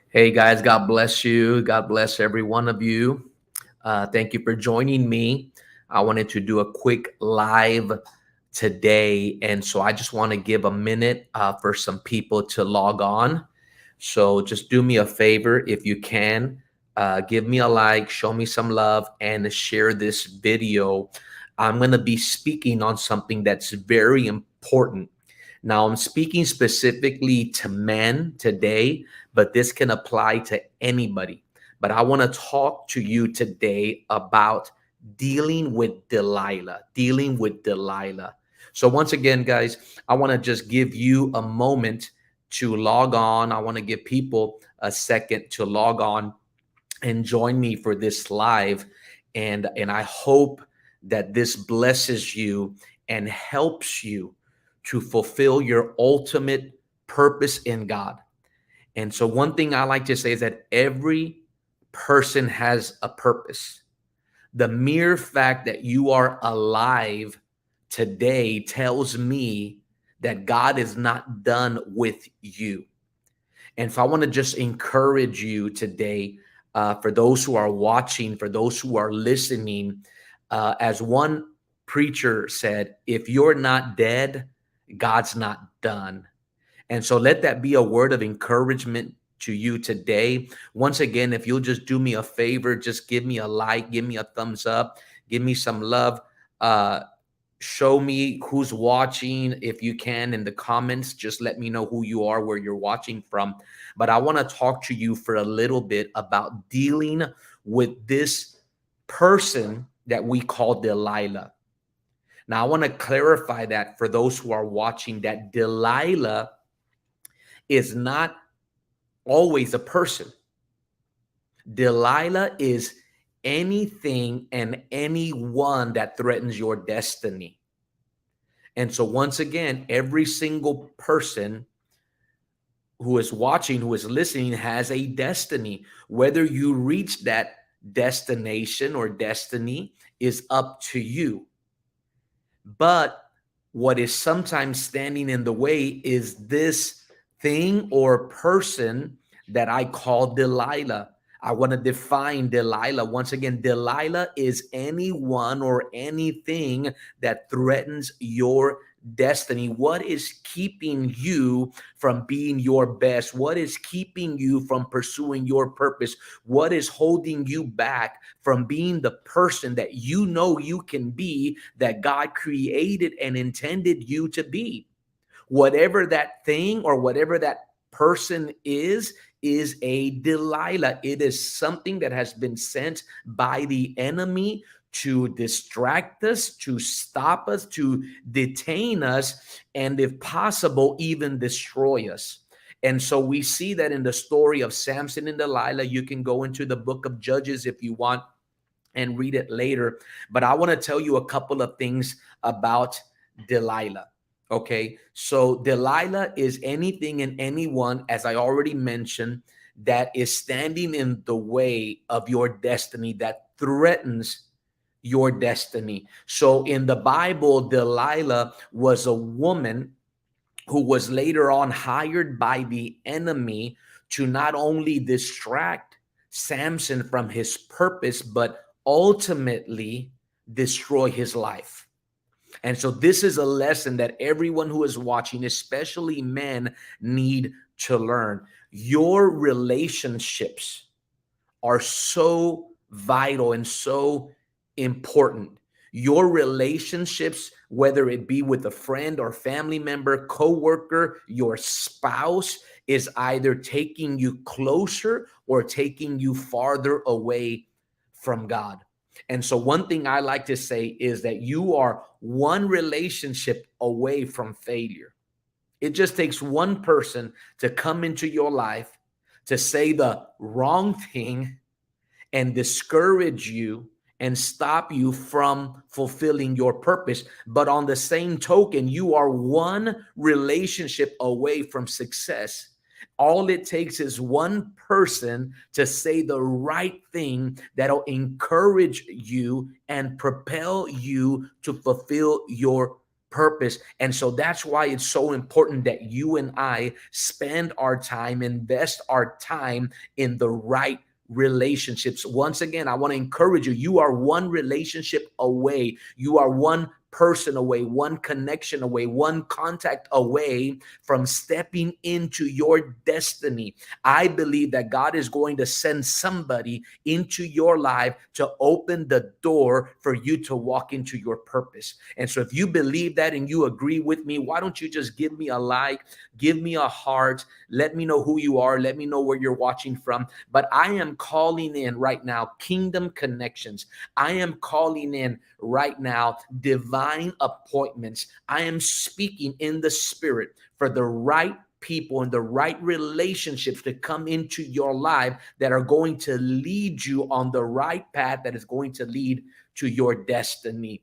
Hey guys, God bless you. God bless every one of you. Thank you for joining me. I wanted to do a quick live today. And so I just want to give a minute for some people to log on. So just do me a favor if you can. Give me a like, show me some love, and share this video. I'm going to be speaking on something that's very important. Now, I'm speaking specifically to men today, but this can apply to anybody. But I want to talk to you today about dealing with Delilah, dealing with Delilah. So once again, guys, I want to just give you a moment to log on. I want to give people a second to log on and join me for this live. And I hope that this blesses you and helps you to fulfill your ultimate purpose in God. And so one thing I like to say is that every person has a purpose. The mere fact that you are alive today tells me that God is not done with you. And so I want to just encourage you today, for those who are watching, for those who are listening, as one preacher said, if you're not dead, God's not done. And so let that be a word of encouragement to you today. Once again, if you'll just do me a favor, just give me a like, give me a thumbs up, give me some love. Show me who's watching. If you can, in the comments, just let me know who you are, where you're watching from. But I want to talk to you for a little bit about dealing with this person that we call Delilah. Now, I want to clarify that for those who are watching, that Delilah is not always a person. Delilah is anything and anyone that threatens your destiny. And so once again, every single person who is watching, who is listening, has a destiny. Whether you reach that destination or destiny is up to you. But what is sometimes standing in the way is this thing or person that I call Delilah. I want to define Delilah. Once again, Delilah is anyone or anything that threatens your destiny. What is keeping you from being your best? What is keeping you from pursuing your purpose? What is holding you back from being the person that you know you can be, that God created and intended you to be? Whatever that thing or whatever that person is a Delilah. It is something that has been sent by the enemy to distract us, to stop us, to detain us, and if possible, even destroy us. And so we see that in the story of Samson and Delilah. You can go into the book of Judges if you want and read it later. But I want to tell you a couple of things about Delilah. Okay, so Delilah is anything and anyone, as I already mentioned, that is standing in the way of your destiny, that threatens your destiny. So in the Bible, Delilah was a woman who was later on hired by the enemy to not only distract Samson from his purpose, but ultimately destroy his life. And so this is a lesson that everyone who is watching, especially men, need to learn. Your relationships are so vital and so important. Your relationships, whether it be with a friend or family member, coworker, your spouse, is either taking you closer or taking you farther away from God. And so, one thing I like to say is that you are one relationship away from failure. It just takes one person to come into your life to say the wrong thing and discourage you and stop you from fulfilling your purpose. But on the same token, you are one relationship away from success. All it takes is one person to say the right thing that'll encourage you and propel you to fulfill your purpose. And so that's why it's so important that you and I spend our time, invest our time in the right relationships. Once again, I want to encourage you. You are one relationship away. You are one person away, one connection away, one contact away from stepping into your destiny. I believe that God is going to send somebody into your life to open the door for you to walk into your purpose. And so if you believe that and you agree with me, why don't you just give me a like, give me a heart, let me know who you are, let me know where you're watching from. But I am calling in right now kingdom connections. I am calling in right now divine appointments. I am speaking in the spirit for the right people and the right relationships to come into your life that are going to lead you on the right path, that is going to lead to your destiny.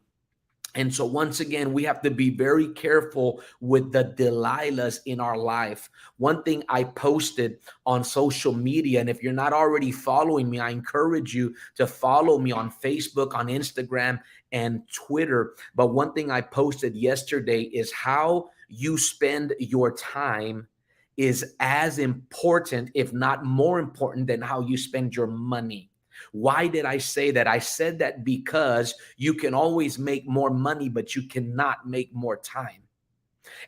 And so once again, we have to be very careful with the Delilahs in our life. One thing I posted on social media, and if you're not already following me, I encourage you to follow me on Facebook, on Instagram, and Twitter. But one thing I posted yesterday is how you spend your time is as important, if not more important, than how you spend your money. Why did I say that? I said that because you can always make more money, but you cannot make more time.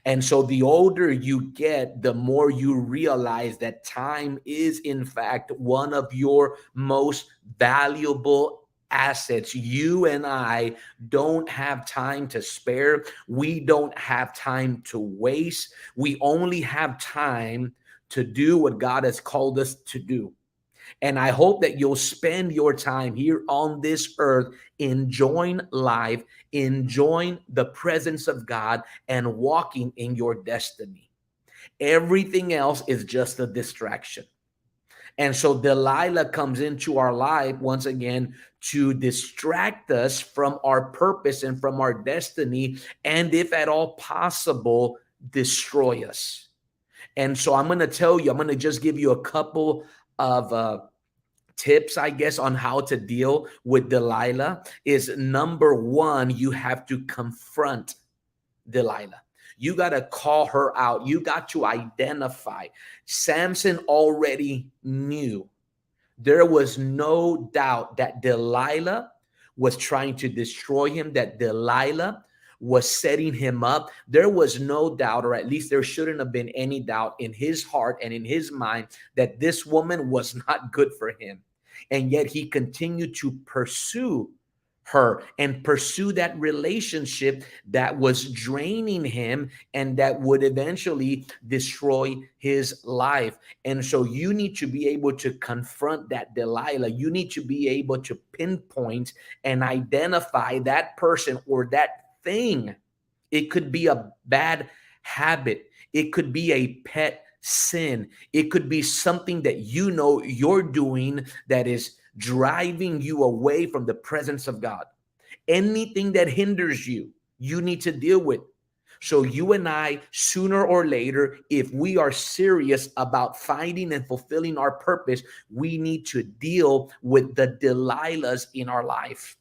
And so the older you get, the more you realize that time is, in fact, one of your most valuable assets. You and I don't have time to spare. We don't have time to waste. We only have time to do what God has called us to do. And I hope that you'll spend your time here on this earth enjoying life, enjoying the presence of God, and walking in your destiny. Everything else is just a distraction. And so Delilah comes into our life once again to distract us from our purpose and from our destiny, and if at all possible, destroy us. And so I'm going to tell you, I'm going to just give you a couple of tips, I guess, on how to deal with Delilah. Is number one, you have to confront Delilah. You got to call her out. You got to identify. Samson already knew. There was no doubt that Delilah was trying to destroy him, that Delilah was setting him up. There was no doubt, or at least there shouldn't have been any doubt in his heart and in his mind, that this woman was not good for him. And yet he continued to pursue her and pursue that relationship that was draining him and that would eventually destroy his life. And so you need to be able to confront that Delilah. You need to be able to pinpoint and identify that person or that thing. It could be a bad habit. It could be a pet sin. It could be something that you know you're doing that is driving you away from the presence of God. Anything that hinders you, you need to deal with. So you and I, sooner or later, if we are serious about finding and fulfilling our purpose, we need to deal with the Delilahs in our life.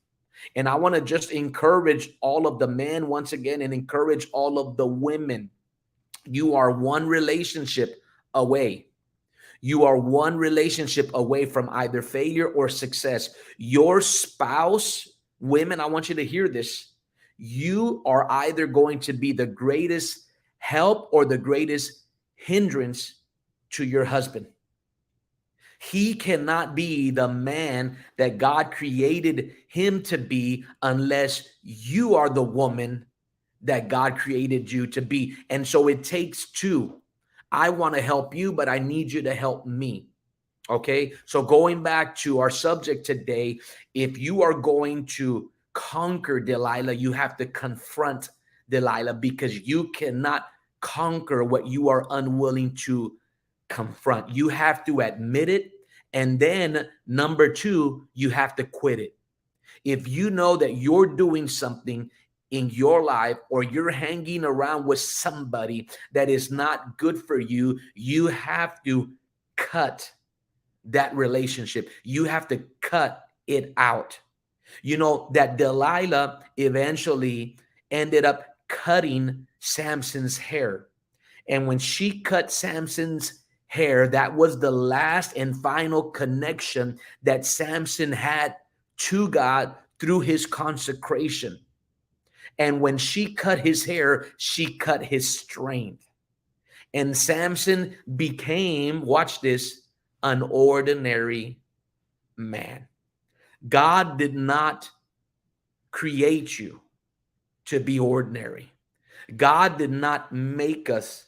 And I want to just encourage all of the men once again and encourage all of the women. You are one relationship away. You are one relationship away from either failure or success. Your spouse, women, I want you to hear this. You are either going to be the greatest help or the greatest hindrance to your husband. He cannot be the man that God created him to be unless you are the woman that God created you to be. And so it takes two. I want to help you, but I need you to help me. Okay. So going back to our subject today, if you are going to conquer Delilah, you have to confront Delilah, because you cannot conquer what you are unwilling to confront. You have to admit it. And then number two, you have to quit it. If you know that you're doing something in your life, or you're hanging around with somebody that is not good for you, you have to cut that relationship. You have to cut it out. You know that Delilah eventually ended up cutting Samson's hair. And when she cut Samson's hair, that was the last and final connection that Samson had to God through his consecration. And when she cut his hair, she cut his strength. And Samson became, watch this, an ordinary man. God did not create you to be ordinary. God did not make us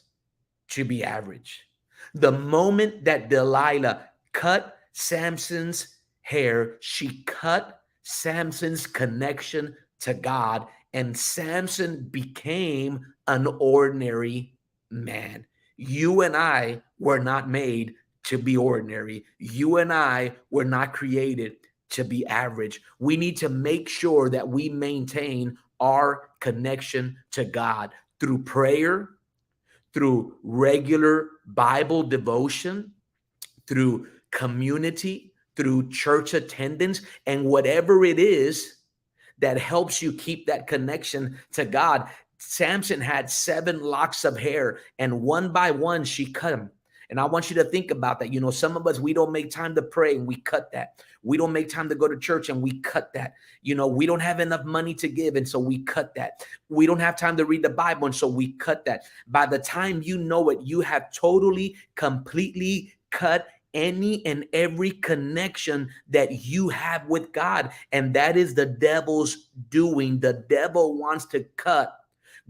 to be average. The moment that Delilah cut Samson's hair, she cut Samson's connection to God, and Samson became an ordinary man. You and I were not made to be ordinary. You and I were not created to be average. We need to make sure that we maintain our connection to God through prayer, through regular Bible devotion, through community, through church attendance, and whatever it is that helps you keep that connection to God. Samson had 7 locks of hair, and one by one she cut them. And I want you to think about that. You know, some of us, we don't make time to pray and we cut that. We don't make time to go to church and we cut that. You know, we don't have enough money to give, and so we cut that. We don't have time to read the Bible, and so we cut that. By the time you know it, you have totally, completely cut any and every connection that you have with God. And that is the devil's doing. The devil wants to cut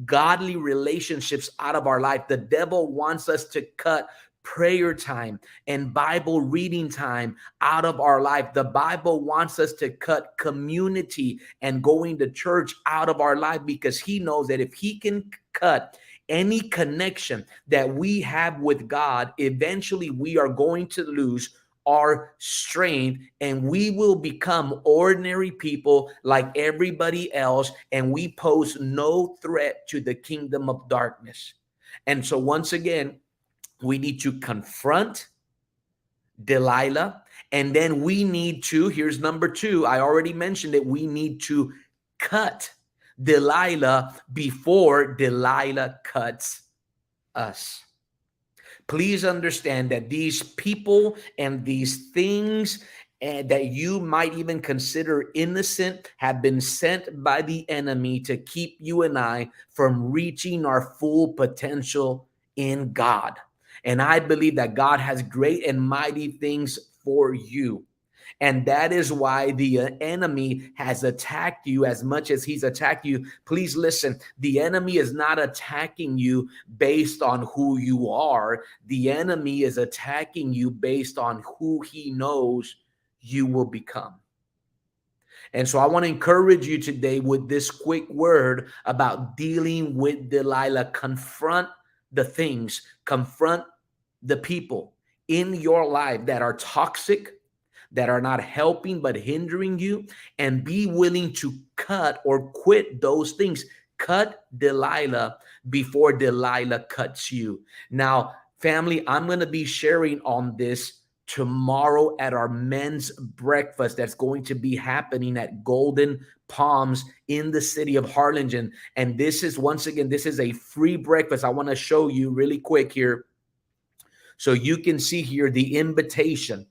godly relationships out of our life. The devil wants us to cut prayer time and Bible reading time out of our life. The Bible wants us to cut community and going to church out of our life, because he knows that if he can cut any connection that we have with God, eventually we are going to lose our strength, and we will become ordinary people like everybody else, and we pose no threat to the kingdom of darkness. And so once again, we need to confront Delilah, and then we need to, here's number 2, I already mentioned it, we need to cut Delilah before Delilah cuts us. Please understand that these people and these things that you might even consider innocent have been sent by the enemy to keep you and I from reaching our full potential in God. And I believe that God has great and mighty things for you. And that is why the enemy has attacked you as much as he's attacked you. Please listen, the enemy is not attacking you based on who you are. The enemy is attacking you based on who he knows you will become. And so I want to encourage you today with this quick word about dealing with Delilah. Confront the things, confront the people in your life that are toxic, that are not helping but hindering you, and be willing to cut or quit those things. Cut Delilah before Delilah cuts you. Now, family, I'm going to be sharing on this tomorrow at our men's breakfast that's going to be happening at Golden Palms in the city of Harlingen. And this is, once again, this is a free breakfast. I want to show you really quick here so you can see here the invitation.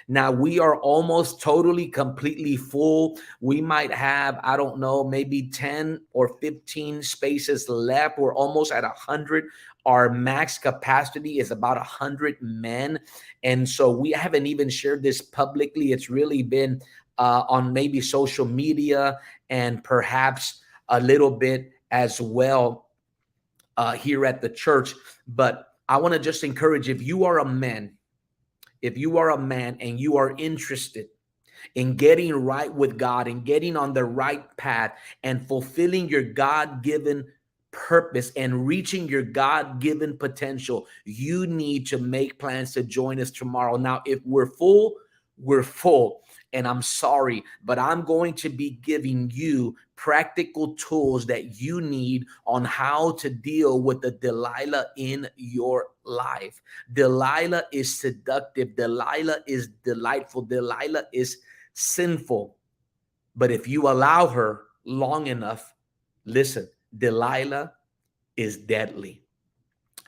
Now, we are almost totally, completely full. We might have, I don't know, maybe 10 or 15 spaces left. We're almost at 100 Our max capacity is about 100 men. And so we haven't even shared this publicly. It's really been on maybe social media and perhaps a little bit as well here at the church. But I want to just encourage, if you are a man and you are interested in getting right with God and getting on the right path and fulfilling your God-given purpose and reaching your God-given potential, you need to make plans to join us tomorrow. Now, if we're full, we're full. And I'm sorry, but I'm going to be giving you practical tools that you need on how to deal with the Delilah in your life. Delilah is seductive. Delilah is delightful. Delilah is sinful. But if you allow her long enough, listen, Delilah is deadly.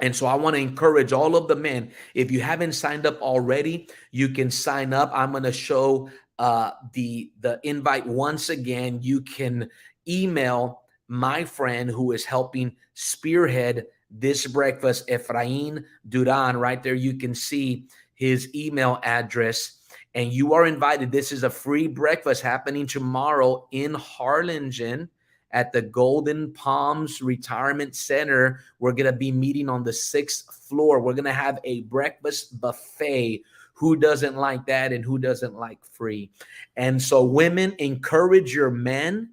And so I want to encourage all of the men, if you haven't signed up already, you can sign up. I'm going to show the invite once again. You can email my friend who is helping spearhead this breakfast, Efrain Duran. Right there, you can see his email address. And you are invited. This is a free breakfast happening tomorrow in Harlingen at the Golden Palms Retirement Center. We're going to be meeting on the 6th floor. We're going to have a breakfast buffet. Who doesn't like that, and who doesn't like free? And so women, encourage your men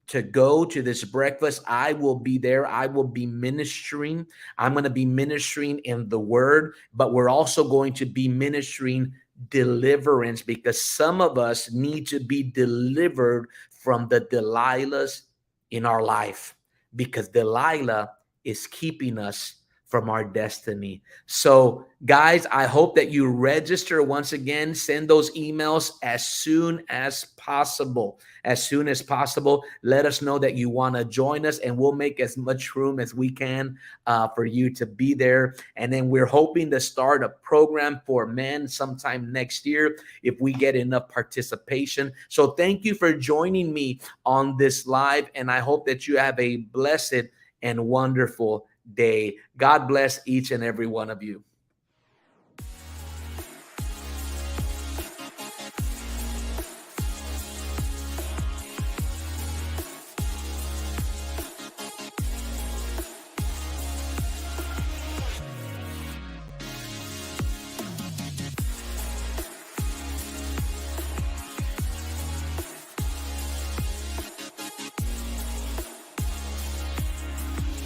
to go to this breakfast. I will be there. I will be ministering. I'm going to be ministering in the word, but we're also going to be ministering deliverance, because some of us need to be delivered from the Delilahs in our life, because Delilah is keeping us from our destiny. So guys, I hope that you register once again. Send those emails as soon as possible. As soon as possible. Let us know that you want to join us, and we'll make as much room as we can for you to be there. And then we're hoping to start a program for men sometime next year if we get enough participation. So thank you for joining me on this live, and I hope that you have a blessed and wonderful day. God bless each and every one of you.